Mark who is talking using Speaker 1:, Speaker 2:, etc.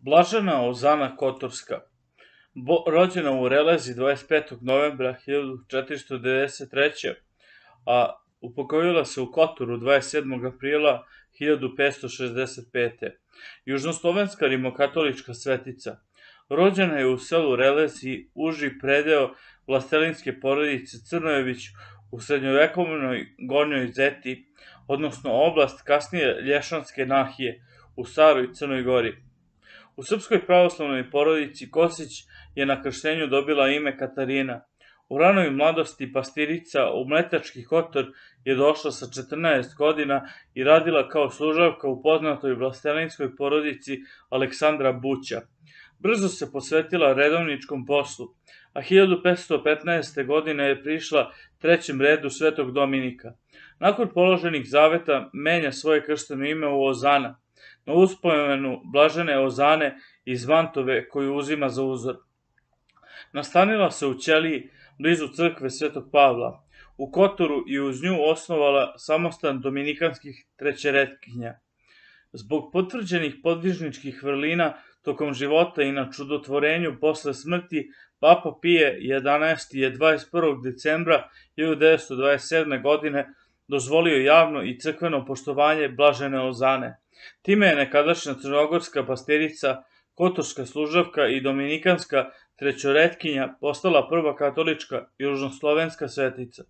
Speaker 1: Blažena Ozana Kotorska, rođena u Relezi 25. novembra 1493. a upokojila se u Kotoru 27. aprila 1565. Južnoslovenska rimokatolička svetica. Rođena je u selu Relezi, uži predeo vlastelinske porodice Crnojević u srednjovekovnoj Gornjoj Zeti, odnosno oblast kasnije Lješanske nahije u staroj Crnoj Gori. U srpskoj pravoslavnoj porodici Kosić je na krštenju dobila ime Katarina. U ranoj mladosti pastirica u Mletački Kotor je došla sa 14 godina i radila kao služavka u poznatoj vlastelinskoj porodici Aleksandra Buća. Brzo se posvetila redovničkom poslu, a 1515. godine je prišla trećem redu Svetog Dominika. Nakon položenih zaveta menja svoje kršteno ime u Ozana, na uspomenu blažene Ozane iz Mantove koju uzima za uzor. Nastanila se u ćeliji blizu crkve Svetog Pavla, u Kotoru i uz nju osnovala samostan dominikanskih trećeretkinja. Zbog potvrđenih podvižničkih vrlina tokom života i na čudotvorenju posle smrti, Papa Pije XI je 21. decembra 1927. godine dozvolio javno i crkveno poštovanje blažene Ozane. Time je nekadašnja crnogorska pastirica, kotorska služavka i dominikanska trećoretkinja postala prva katolička južnoslovenska svetica.